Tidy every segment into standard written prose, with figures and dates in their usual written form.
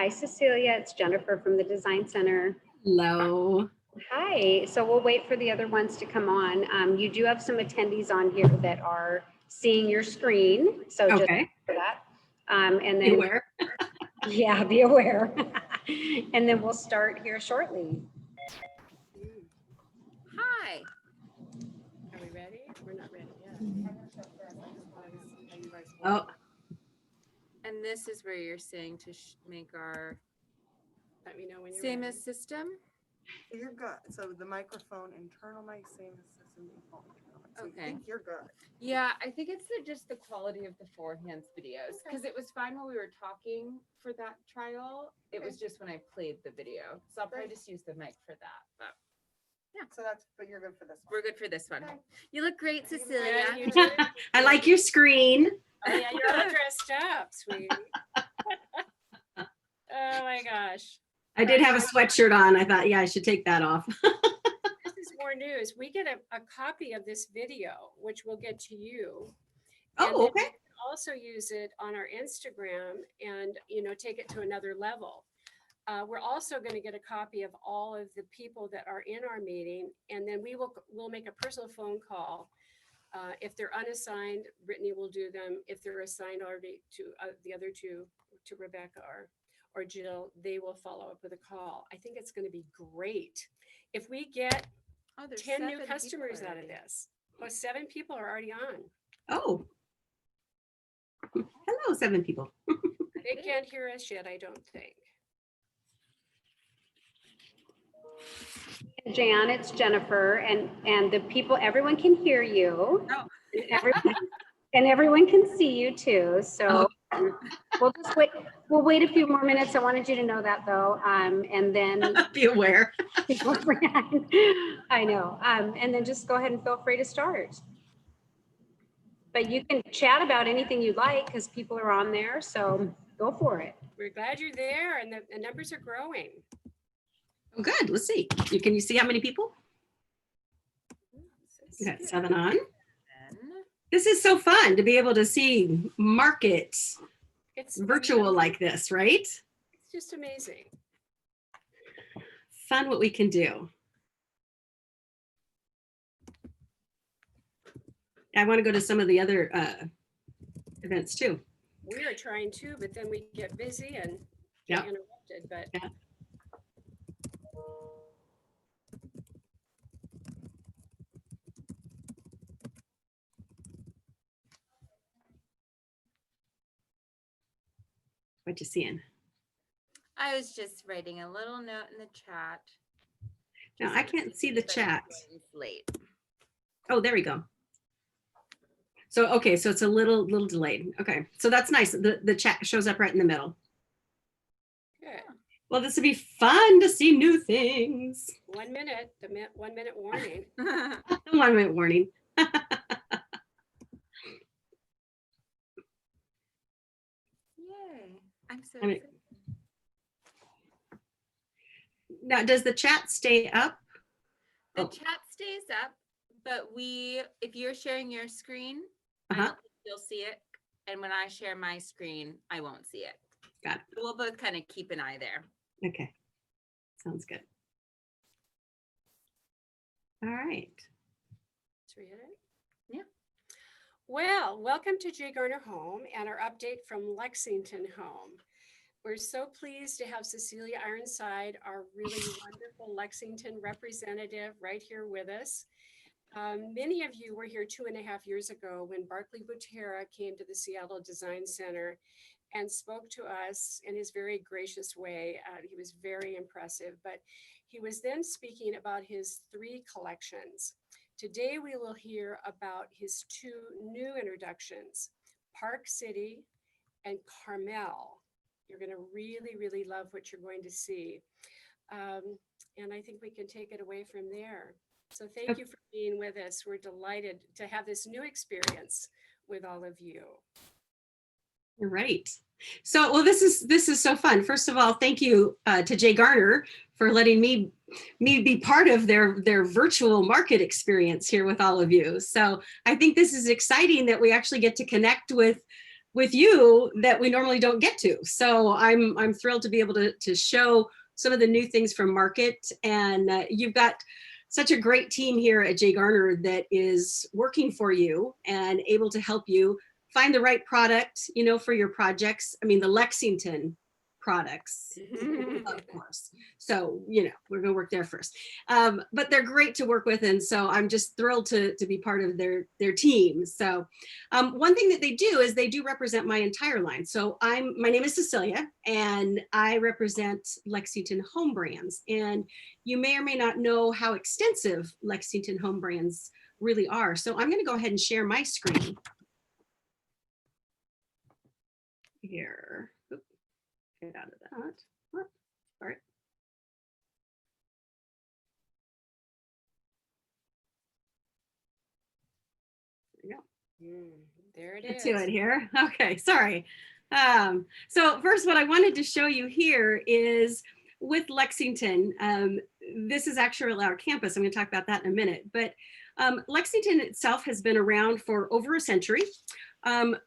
Hi, Cecilia. It's Jennifer from the Design Center. Hello. Hi. So we'll wait for the other ones to come on. You do have some attendees on here that are seeing your screen. So just Okay. for that. And then, Be aware. yeah, be aware. And then we'll start here shortly. Hi. Are we ready? We're not ready yet. Oh, And this is where you're saying to make our Let me know when you're same ready. as system. You're good. So the microphone, internal mic, same as system default. So Okay. I think you're good. Yeah, I think it's just the quality of the forehands videos because it was fine when we were talking for that trial. It was just when I played the video. So I'll probably just use the mic for that. But So that's, but you're good for this one. we're good for this one. Okay. You look great, You Cecilia. bet. You do. I like your screen. Oh yeah, you're all dressed up, sweetie. Oh my gosh. I did have a sweatshirt on. I thought, yeah, I should take that off. This is more news. We get a copy of this video, which we'll get to you. And then Oh, we okay. can also use it on our Instagram and, take it to another level. We're also going to get a copy of all of the people that are in our meeting, and then we'll make a personal phone call. If they're unassigned, Brittany will do them. If they're assigned already to the other two, to Rebecca or Jill, they will follow up with a call. I think it's going to be great. If we get Oh, there's 10 new 7 customers people out of already. this, well, 7 people are already on. Oh. Hello, 7 people. They can't hear us yet, I don't think. Jan, it's Jennifer, and the people, everyone can hear you. Oh. And everyone can see you too. So we'll just wait. We'll wait a few more minutes. I wanted you to know that though. And then Be aware. I know. And then just go ahead and feel free to start. But you can chat about anything you like because people are on there. So go for it. We're glad you're there, and the numbers are growing. Oh, good. Let's see. Can you see how many people? We got 7 on. This is so fun to be able to see market It's virtual like this, right? It's just amazing. Fun what we can do. I want to go to some of the other events too. We are trying to, but then we get busy and Yep. get interrupted. But Yeah. What you seeing? I was just writing a little note in the chat. Now I can't see the But chat. it's late. Oh, there we go. So, okay, so it's a little delayed. Okay, so that's nice. The chat shows up right in the middle. good. Well, this would be fun to see new things. 1 minute, the 1 minute warning. 1 minute warning. Yay. I'm so I mean- excited. Now, does the chat stay up? The Oh. chat stays up, but if you're sharing your screen, I Uh-huh. don't think you'll see it. And when I share my screen, I won't see it. Got it. We'll both kind of keep an eye there. Okay, sounds good. All right. Should we hit it? Yeah. Well, welcome to J. Garner Home and our update from Lexington Home. We're so pleased to have Cecilia Ironside, our really wonderful Lexington representative, right here with us. Many of you were here 2.5 years ago when Barclay Butera came to the Seattle Design Center and spoke to us in his very gracious way. He was very impressive, but he was then speaking about his 3 collections. Today, we will hear about his 2 new introductions, Park City and Carmel. You're going to really, really love what you're going to see. And I think we can take it away from there. So thank you for being with us. We're delighted to have this new experience with all of you. All right. So, well, this is so fun. First of all, thank you to Jay Garner for letting me be part of their virtual market experience here with all of you. So I think this is exciting that we actually get to connect with with you that we normally don't get to. So I'm thrilled to be able to show some of the new things from Market. And you've got such a great team here at J. Garner that is working for you and able to help you find the right product, you know, for your projects. I mean, the Lexington products, of course. So, you know, we're going to work there first. But they're great to work with. And so I'm just thrilled to be part of their team. So one thing that they do is they do represent my entire line. So my name is Cecilia, and I represent Lexington Home Brands. And you may or may not know how extensive Lexington Home Brands really are. So I'm going to go ahead and share my screen here. Oop, get out of that. Oh, sorry. There you go. There it Get is. to it here. Okay, sorry. So first, what I wanted to show you here is with Lexington. This is actually our campus. I'm going to talk about that in a minute. But Lexington itself has been around for over a century.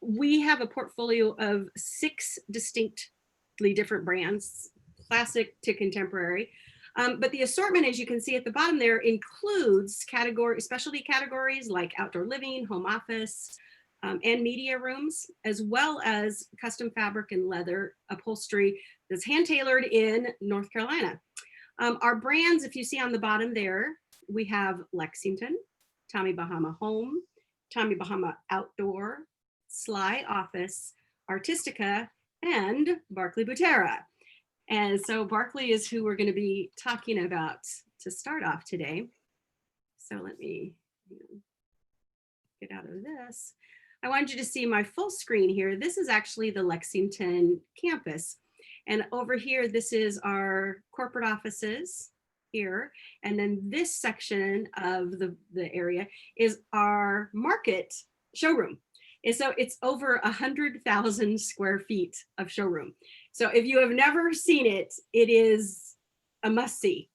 We have a portfolio of 6 distinctly different brands, classic to contemporary. But the assortment, as you can see at the bottom there, includes specialty categories like outdoor living, home office, and media rooms, as well as custom fabric and leather upholstery that's hand-tailored in North Carolina. Our brands, if you see on the bottom there, we have Lexington, Tommy Bahama Home, Tommy Bahama Outdoor, Sly Office, Artistica, and Barclay Butera. And so Barclay is who we're going to be talking about to start off today. So let me get out of this. I wanted you to see my full screen here. This is actually the Lexington campus. And over here, this is our corporate offices here. And then this section of the area is our Market showroom. And so it's over 100,000 square feet of showroom. So if you have never seen it, it is a must see.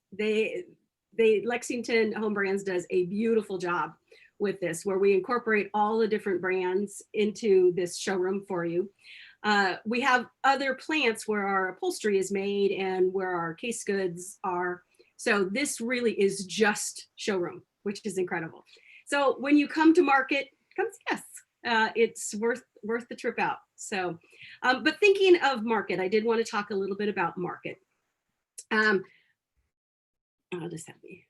Lexington Home Brands does a beautiful job with this, where we incorporate all the different brands into this showroom for you. We have other plants where our upholstery is made and where our case goods are. So this really is just showroom, which is incredible. So when you come to Market, come see us. It's worth the trip out. So, but thinking of Market, I did want to talk a little bit about Market. I'll just have me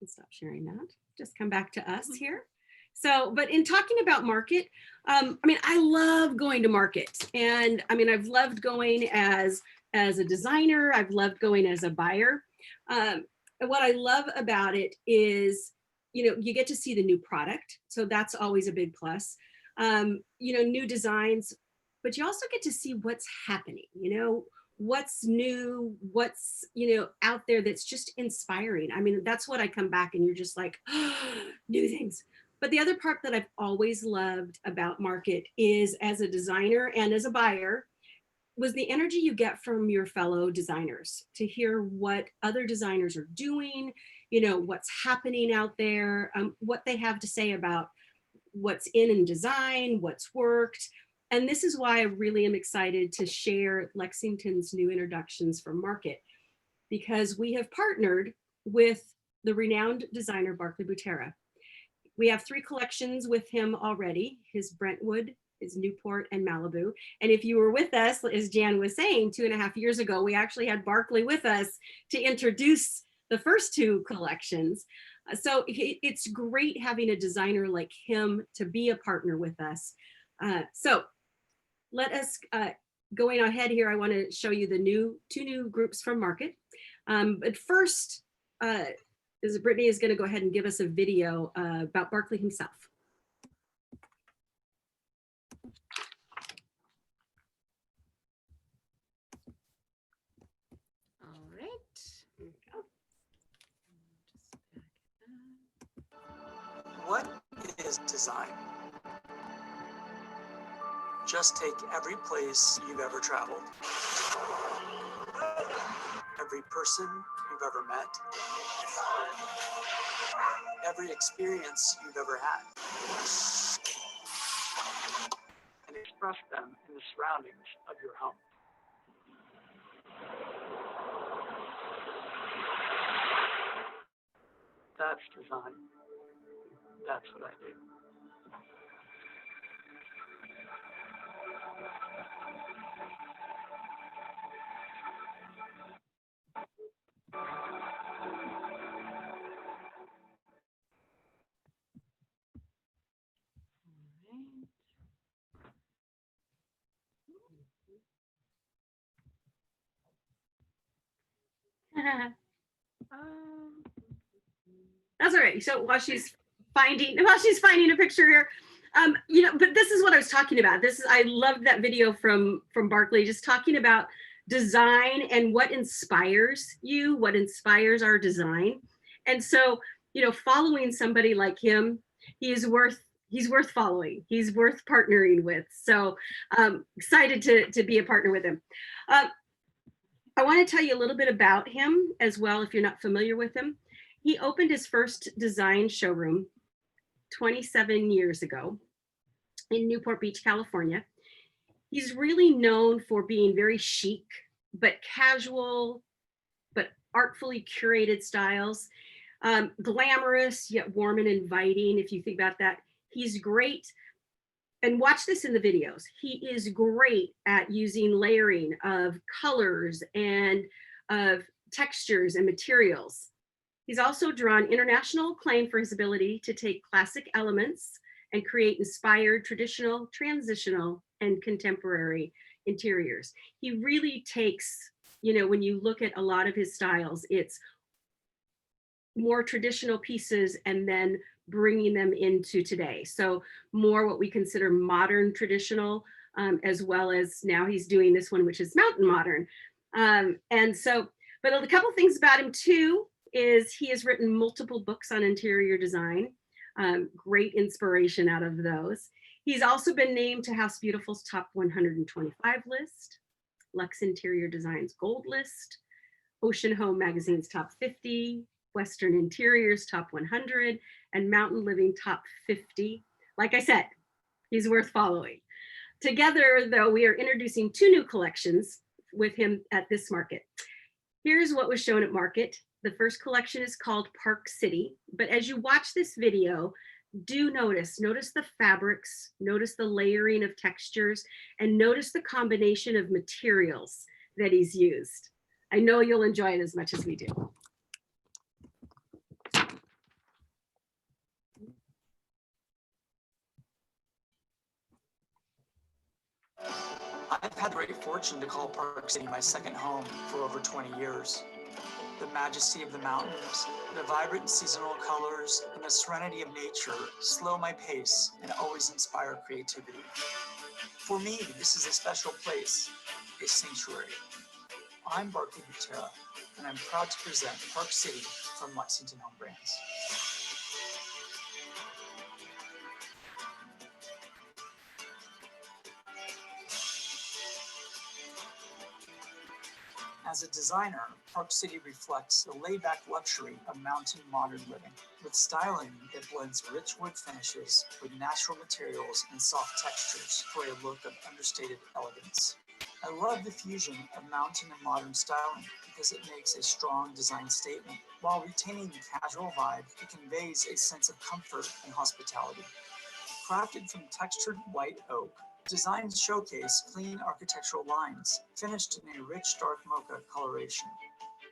stop sharing that. Just come back to us here. So, but in talking about Market, I mean, I love going to Market, and I mean, I've loved going as a designer. I've loved going as a buyer. And what I love about it is, you know, you get to see the new product. So that's always a big plus. You know, new designs, but you also get to see what's happening, you know, what's new, what's, you know, out there that's just inspiring. I mean, that's what I come back and you're just like, oh, new things. But the other part that I've always loved about Market is, as a designer and as a buyer, was the energy you get from your fellow designers, to hear what other designers are doing, you know, what's happening out there, what they have to say about what's in design, what's worked. And this is why I really am excited to share Lexington's new introductions from Market, because we have partnered with the renowned designer Barclay Butera. We have 3 collections with him already: his Brentwood, his Newport, and Malibu. And if you were with us, as Jan was saying, 2.5 years ago, we actually had Barclay with us to introduce the first 2 collections. So it's great having a designer like him to be a partner with us. So let us, going ahead here, I want to show you the 2 new groups from Market. But first, Brittany is going to go ahead and give us a video about Barclay himself. All right. What is design? Just take every place you've ever traveled, every person you've ever met, every experience you've ever had, and express them in the surroundings of your home. That's design. That's what I do. That's all right. So while she's finding a picture here, but this is what I was talking about. I loved that video from Barclay, just talking about design and what inspires you, what inspires our design. And so, following somebody like him, he's worth following. He's worth partnering with. So excited to be a partner with him. I want to tell you a little bit about him as well, if you're not familiar with him. He opened his first design showroom 27 years ago in Newport Beach, California. He's really known for being very chic, but casual, but artfully curated styles. Glamorous, yet warm and inviting, if you think about that. He's great. And watch this in the videos. He is great at using layering of colors and of textures and materials. He's also drawn international acclaim for his ability to take classic elements and create inspired, traditional, transitional, and contemporary interiors. He really takes, when you look at a lot of his styles, it's more traditional pieces and then bringing them into today. So more what we consider modern traditional, as well as now he's doing this one, which is mountain modern. But a couple things about him too, is he has written multiple books on interior design, great inspiration out of those. He's also been named to House Beautiful's top 125 list, Lux Interior Design's Gold list, Ocean Home Magazine's top 50, Western Interiors top 100, and Mountain Living top 50. Like I said, he's worth following. Together, though, we are introducing 2 new collections with him at this market. Here's what was shown at market. The first collection is called Park City, but as you watch this video, do notice the fabrics, notice the layering of textures, and notice the combination of materials that he's used. I know you'll enjoy it as much as we do. I've had the great fortune to call Park City my second home for over 20 years. The majesty of the mountains, the vibrant seasonal colors, and the serenity of nature slow my pace and always inspire creativity. For me, this is a special place, a sanctuary. I'm Barclay Butera, and I'm proud to present Park City from Lexington Home Brands. As a designer, Park City reflects the laid-back luxury of mountain modern living, with styling that blends rich wood finishes with natural materials and soft textures for a look of understated elegance. I love the fusion of mountain and modern styling because it makes a strong design statement. While retaining the casual vibe, it conveys a sense of comfort and hospitality. Crafted from textured white oak, designs showcase clean architectural lines, finished in a rich dark mocha coloration.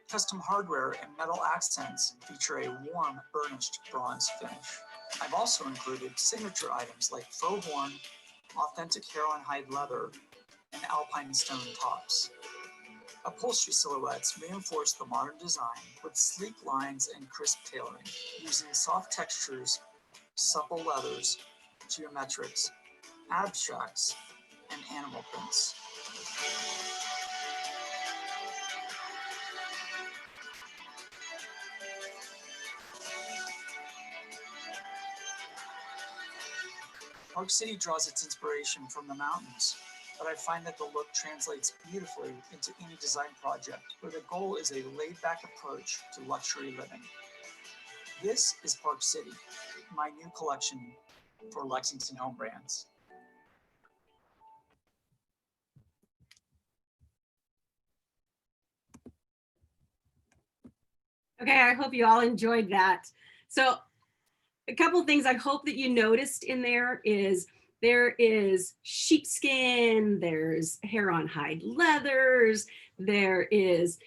Custom hardware and metal accents feature a warm, burnished bronze finish. I've also included signature items like faux horn, authentic hairline hide leather, and alpine stone tops. Upholstery silhouettes reinforce the modern design with sleek lines and crisp tailoring, using soft textures, supple leathers, geometrics, abstracts, and animal prints. Park City draws its inspiration from the mountains, but I find that the look translates beautifully into any design project where the goal is a laid-back approach to luxury living. This is Park City, my new collection for Lexington Home Brands. Okay, I hope you all enjoyed that. So a couple of things I hope that you noticed in there is sheepskin, there's hair on hide leathers, there is,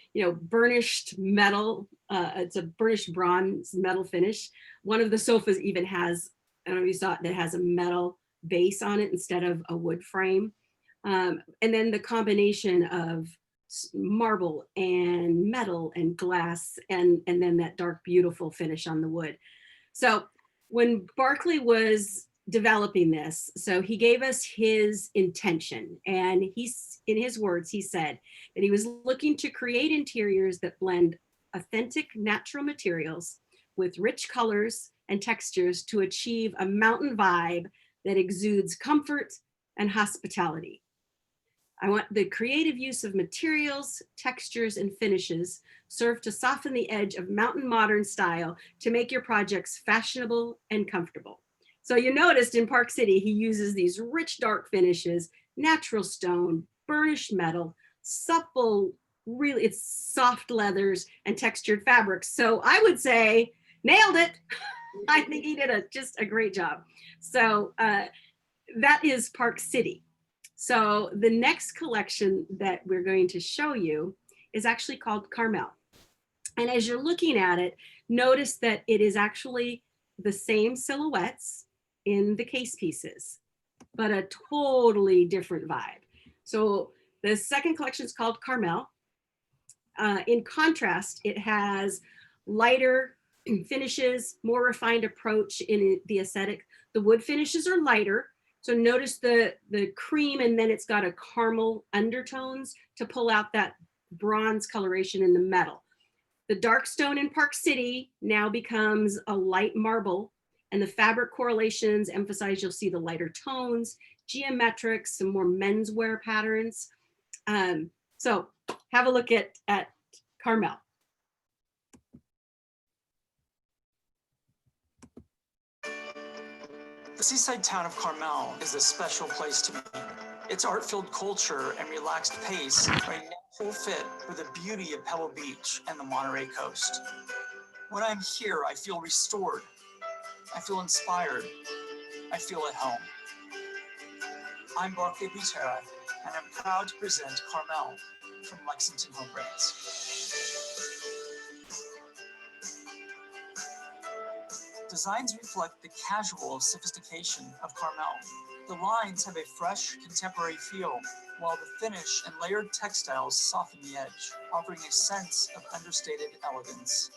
burnished metal. It's a burnished bronze metal finish. One of the sofas even has, I don't know if you saw it, that has a metal base on it instead of a wood frame. And then the combination of marble and metal and glass, and then that dark, beautiful finish on the wood. So when Barclay was developing this, so he gave us his intention, and he's, in his words, he said that he was looking to create interiors that blend authentic natural materials with rich colors and textures to achieve a mountain vibe that exudes comfort and hospitality. I want the creative use of materials, textures, and finishes serve to soften the edge of mountain modern style to make your projects fashionable and comfortable. So you noticed in Park City, he uses these rich dark finishes, natural stone, burnished metal, supple, really, it's soft leathers and textured fabrics. So I would say, nailed it. I think he did just a great job. So that is Park City. So the next collection that we're going to show you is actually called Carmel. And as you're looking at it, notice that it is actually the same silhouettes in the case pieces, but a totally different vibe. So the second collection is called Carmel. In contrast, it has lighter finishes, more refined approach in the aesthetic. The wood finishes are lighter. So notice the cream, and then it's got a caramel undertones to pull out that bronze coloration in the metal. The dark stone in Park City now becomes a light marble, and the fabric correlations emphasize, you'll see the lighter tones, geometrics, some more menswear patterns. So have a look at Carmel. The seaside town of Carmel is a special place to me. Its art-filled culture and relaxed pace are a natural fit for the beauty of Pebble Beach and the Monterey coast. When I'm here, I feel restored. I feel inspired. I feel at home. I'm Barclay Butera, and I'm proud to present Carmel from Lexington Home Brands. Designs reflect the casual sophistication of Carmel. The lines have a fresh, contemporary feel, while the finish and layered textiles soften the edge, offering a sense of understated elegance.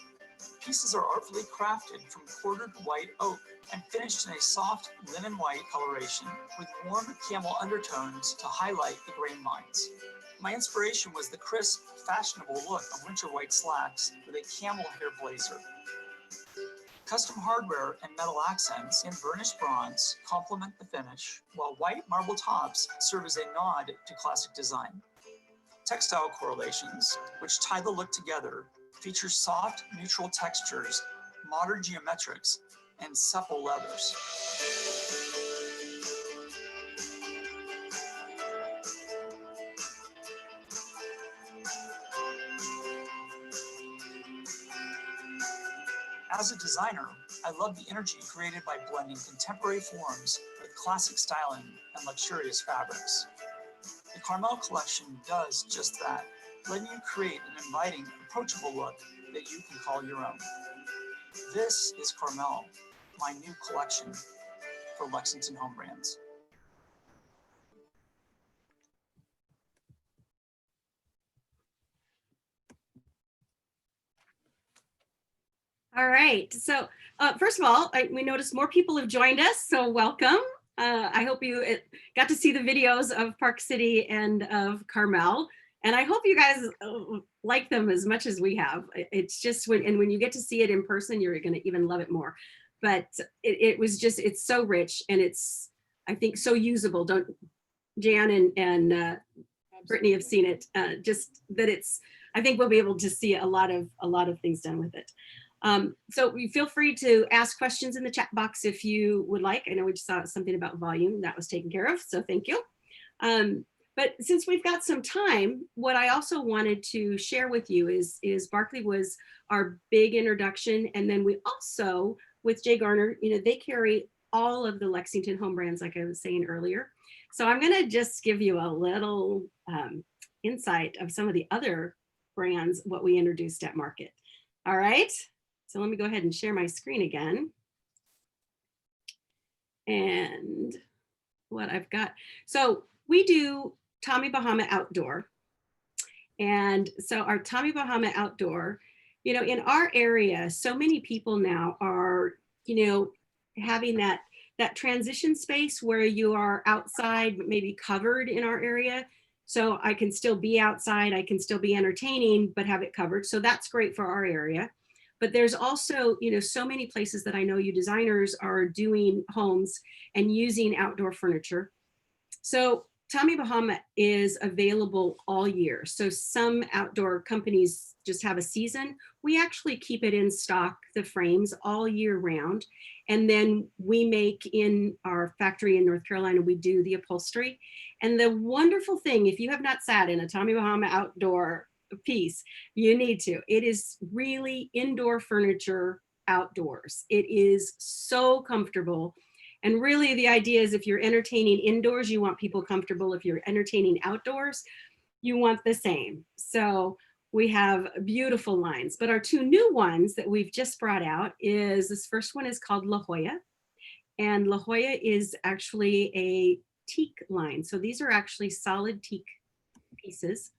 Pieces are artfully crafted from quartered white oak and finished in a soft linen white coloration with warm camel undertones to highlight the grain lines. My inspiration was the crisp, fashionable look of winter white slacks with a camel hair blazer. Custom hardware and metal accents in burnished bronze complement the finish, while white marble tops serve as a nod to classic design. Textile correlations, which tie the look together, feature soft, neutral textures, modern geometrics, and supple leathers. As a designer, I love the energy created by blending contemporary forms with classic styling and luxurious fabrics. The Carmel collection does just that, letting you create an inviting, approachable look that you can call your own. This is Carmel, my new collection for Lexington Home Brands. All right. So first of all, we noticed more people have joined us, so welcome. I hope you got to see the videos of Park City and of Carmel, and I hope you guys like them as much as we have. It's just when you get to see it in person, you're going to even love it more. But it was just, it's so rich, and it's, I think, so usable. Don't Jan and Brittany have seen it. Just that it's, I think we'll be able to see a lot of things done with it. So you feel free to ask questions in the chat box if you would like. I know we just saw something about volume that was taken care of, so thank you. But since we've got some time, what I also wanted to share with you is Barclay was our big introduction. And then we also, with J. Garner, they carry all of the Lexington home brands, like I was saying earlier. So I'm going to just give you a little insight of some of the other brands, what we introduced at market. All right. So let me go ahead and share my screen again. And what I've got. So we do Tommy Bahama Outdoor. And so our Tommy Bahama Outdoor, in our area, so many people now are, having that transition space where you are outside, but maybe covered in our area. So I can still be outside, I can still be entertaining, but have it covered. So that's great for our area. But there's also, so many places that I know you designers are doing homes and using outdoor furniture. So Tommy Bahama is available all year. So some outdoor companies just have a season. We actually keep it in stock, the frames, all year round. And then we make in our factory in North Carolina, we do the upholstery. And the wonderful thing, if you have not sat in a Tommy Bahama outdoor piece, you need to. It is really indoor furniture outdoors. It is so comfortable. And really the idea is if you're entertaining indoors, you want people comfortable. If you're entertaining outdoors, you want the same. So we have beautiful lines, but our two new ones that we've just brought out is, this first one is called La Jolla. And La Jolla is actually a teak line. So these are actually solid teak pieces.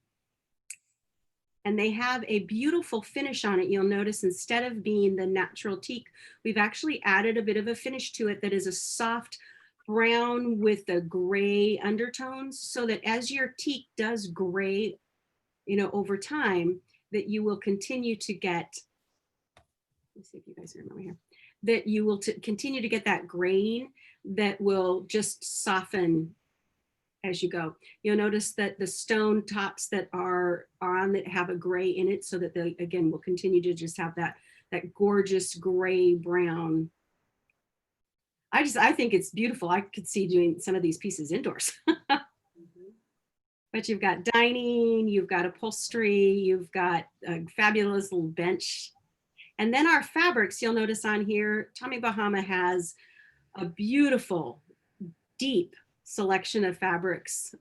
And they have a beautiful finish on it. You'll notice instead of being the natural teak, we've actually added a bit of a finish to it that is a soft brown with the gray undertones, so that as your teak does gray, over time, that you will continue to get, let's see if you guys remember here, that you will continue to get that graying that will just soften as you go. You'll notice that the stone tops that are on that have a gray in it, so that they, again, will continue to just have that gorgeous gray brown. I think it's beautiful. I could see doing some of these pieces indoors. But you've got dining, you've got upholstery, you've got a fabulous little bench. And then our fabrics, you'll notice on here, Tommy Bahama has a beautiful, deep selection of fabrics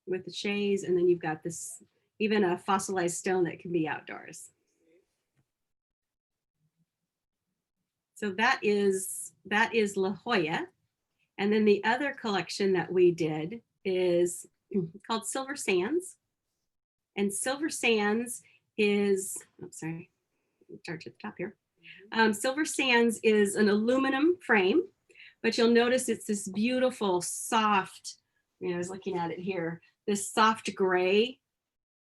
with the shades, and then you've got this, even a fossilized stone that can be outdoors. So that is La Jolla. And then the other collection that we did is called Silver Sands. And Silver Sands is, start to the top here. Silver Sands is an aluminum frame, but you'll notice it's this beautiful, soft, I was looking at it here, this soft gray,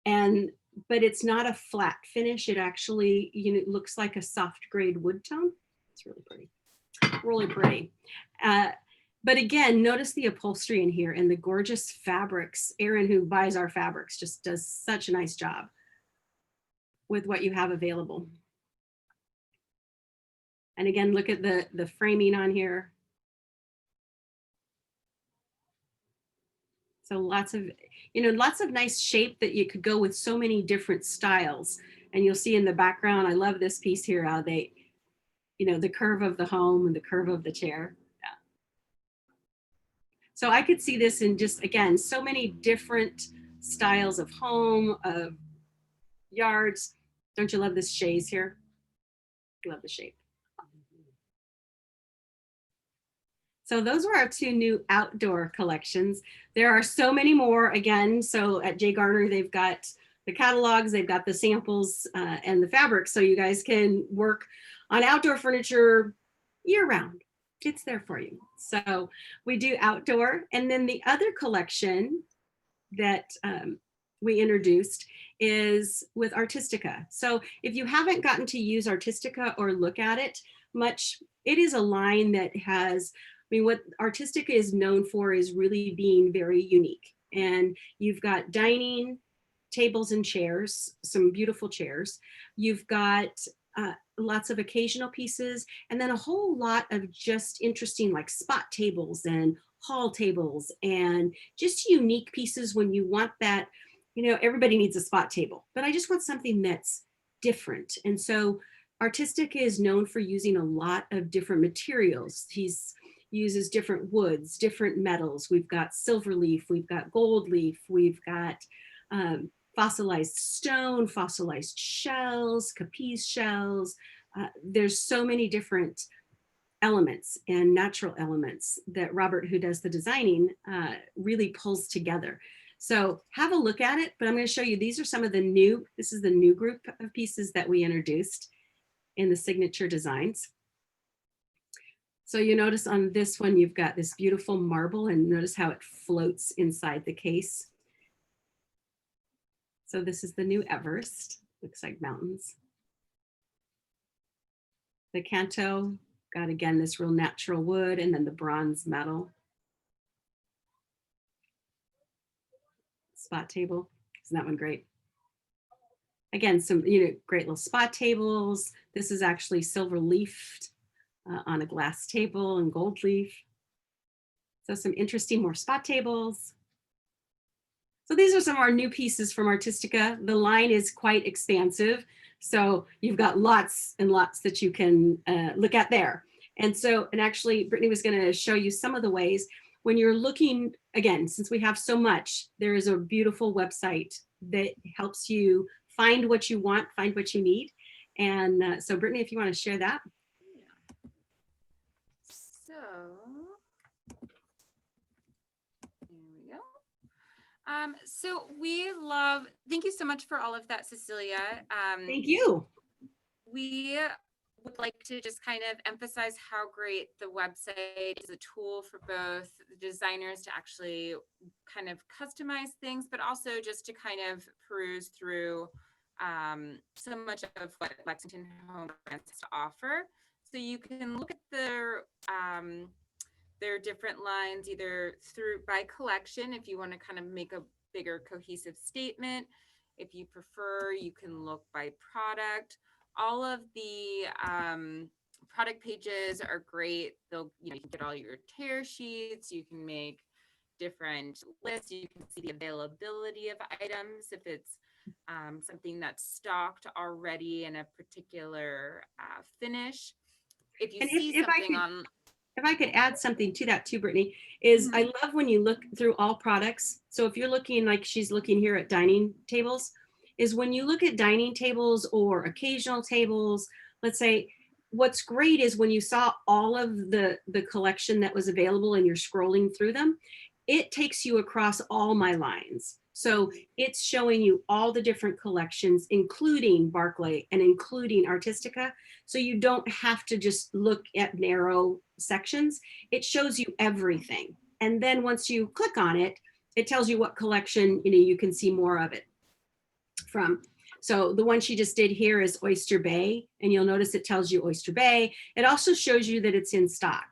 but it's not a flat finish. It actually, looks like a soft grade wood tone. It's really pretty, really pretty. But again, notice the upholstery in here and the gorgeous fabrics. Erin, who buys our fabrics, just does such a nice job with what you have available. And again, look at the framing on here. So lots of nice shape that you could go with so many different styles. And you'll see in the background, I love this piece here, how they, the curve of the home and the curve of the chair. Yeah. So I could see this in just, again, so many different styles of home, of yards. Don't you love this chaise here? Love the shape. So those were our two new outdoor collections. There are so many more, again. So at J. Garner, they've got the catalogs, they've got the samples and the fabrics. So you guys can work on outdoor furniture year round. It's there for you. So we do outdoor. And then the other collection that we introduced is with Artistica. So if you haven't gotten to use Artistica or look at it much, it is a line that has, what Artistica is known for is really being very unique. And you've got dining tables and chairs, some beautiful chairs. You've got lots of occasional pieces, and then a whole lot of just interesting like spot tables and hall tables and just unique pieces when you want that, everybody needs a spot table, but I just want something that's different. And so Artistica is known for using a lot of different materials. He's uses different woods, different metals. We've got silver leaf, we've got gold leaf, we've got fossilized stone, fossilized shells, capiz shells. There's so many different elements and natural elements that Robert, who does the designing, really pulls together. So have a look at it, but I'm going to show you, these are some of this is the new group of pieces that we introduced in the signature designs. So you notice on this one, you've got this beautiful marble, and notice how it floats inside the case. So this is the new Everest, looks like mountains. The Canto got, again, this real natural wood, and then the bronze metal. Spot table, isn't that one great? Again, some great little spot tables. This is actually silver leafed on a glass table and gold leaf. So some interesting more spot tables. So these are some of our new pieces from Artistica. The line is quite expansive. So you've got lots and lots that you can look at there. And actually Brittany was going to show you some of the ways when you're looking, again, since we have so much, there is a beautiful website that helps you find what you want, find what you need. And so Brittany, if you want to share that. So, here we go. So we love, thank you so much for all of that, Cecilia. Thank you. We would like to just kind of emphasize how great the website is a tool for both the designers to actually kind of customize things, but also just to kind of peruse through so much of what Lexington Home has to offer. So you can look at their different lines either through by collection if you want to kind of make a bigger cohesive statement. If you prefer, you can look by product. All of the product pages are great. You can get all your tear sheets. You can make different lists. You can see the availability of items if it's something that's stocked already in a particular finish. If you see something on. If I could add something to that too, Brittany, is I love when you look through all products. So if you're looking like she's looking here at dining tables, is when you look at dining tables or occasional tables, let's say, what's great is when you saw all of the collection that was available and you're scrolling through them, it takes you across all my lines. So it's showing you all the different collections, including Barclay and including Artistica. So you don't have to just look at narrow sections. It shows you everything. And then once you click on it, it tells you what collection, you can see more of it from. So the one she just did here is Oyster Bay, and you'll notice it tells you Oyster Bay. It also shows you that it's in stock.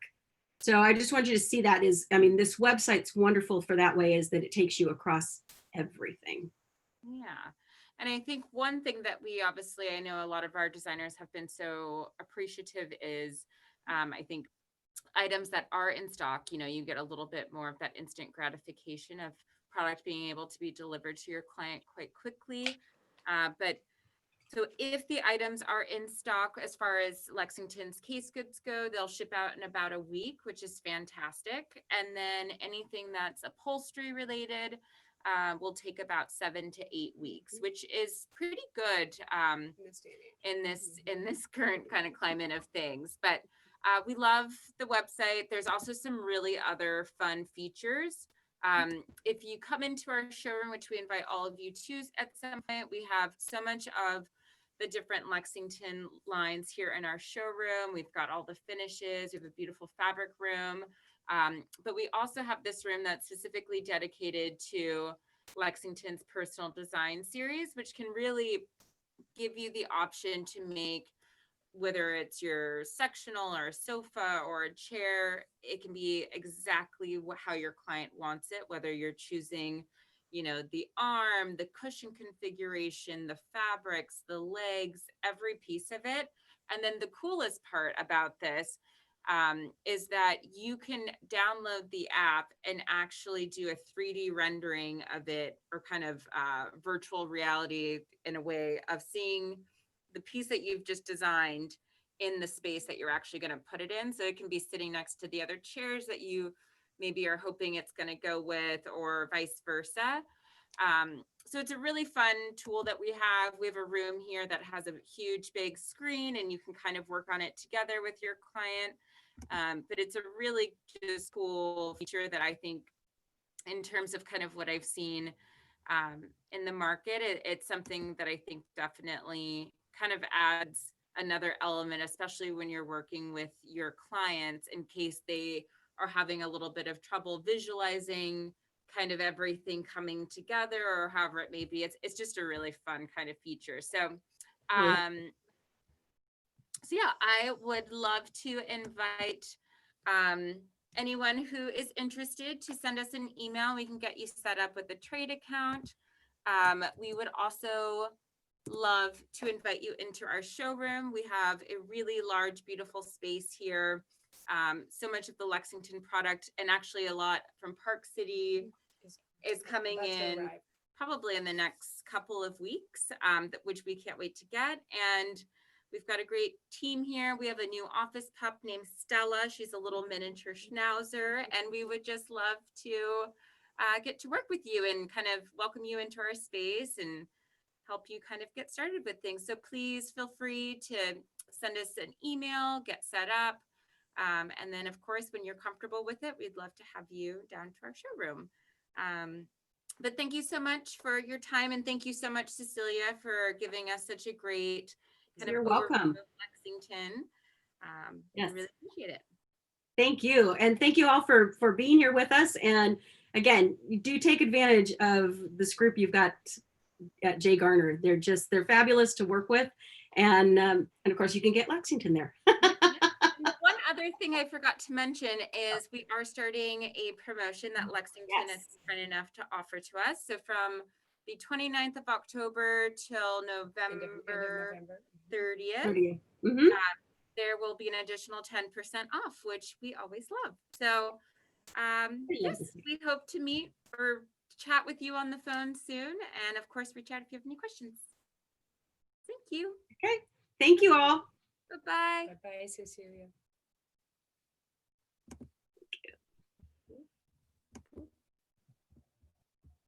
So I just want you to see that this website's wonderful for that way, is that it takes you across everything. Yeah. And I think one thing that I know a lot of our designers have been so appreciative is, I think items that are in stock, you get a little bit more of that instant gratification of product being able to be delivered to your client quite quickly. But so if the items are in stock, as far as Lexington's case goods go, they'll ship out in about a week, which is fantastic. And then anything that's upholstery related will take about 7 to 8 weeks, which is pretty good in this current kind of climate of things. But we love the website. There's also some really other fun features. If you come into our showroom, which we invite all of you to at some point, we have so much of the different Lexington lines here in our showroom. We've got all the finishes. We have a beautiful fabric room. But we also have this room that's specifically dedicated to Lexington's personal design series, which can really give you the option to make, whether it's your sectional or a sofa or a chair, it can be exactly how your client wants it, whether you're choosing, the arm, the cushion configuration, the fabrics, the legs, every piece of it. And then the coolest part about this, is that you can download the app and actually do a 3D rendering of it, or kind of virtual reality in a way of seeing the piece that you've just designed in the space that you're actually going to put it in. So it can be sitting next to the other chairs that you maybe are hoping it's going to go with, or vice versa. So it's a really fun tool that we have. We have a room here that has a huge big screen, and you can kind of work on it together with your client. But it's a really just cool feature that I think, in terms of kind of what I've seen in the market, it's something that I think definitely kind of adds another element, especially when you're working with your clients, in case they are having a little bit of trouble visualizing kind of everything coming together, or however it may be. It's just a really fun kind of feature. So so yeah, I would love to invite anyone who is interested to send us an email. We can get you set up with a trade account. We would also love to invite you into our showroom. We have a really large, beautiful space here. So much of the Lexington product, and actually a lot from Park City, is coming in probably in the next couple of weeks, which we can't wait to get. And we've got a great team here. We have a new office pup named Stella. She's a little miniature schnauzer, and we would just love to get to work with you and kind of welcome you into our space and help you kind of get started with things. So please feel free to send us an email, get set up. And then, of course, when you're comfortable with it, we'd love to have you down to our showroom. But thank you so much for your time. And thank you so much, Cecilia, for giving us such a great kind You're of welcome. overview of Lexington. Yes. I really appreciate it. Thank you. And thank you all for being here with us. And again, you do take advantage of this group you've got at J. Garner. They're fabulous to work with. And of course you can get Lexington there. One other thing I forgot to mention is we are starting a promotion that Lexington is kind enough to offer to us. So from the 29th of October till November 30th, there will be an additional 10% off, which we always love. So yes, we hope to meet or chat with you on the phone soon. And of course, reach out if you have any questions. Thank you. Okay. Thank you all. Bye-bye. Bye-bye, Cecilia.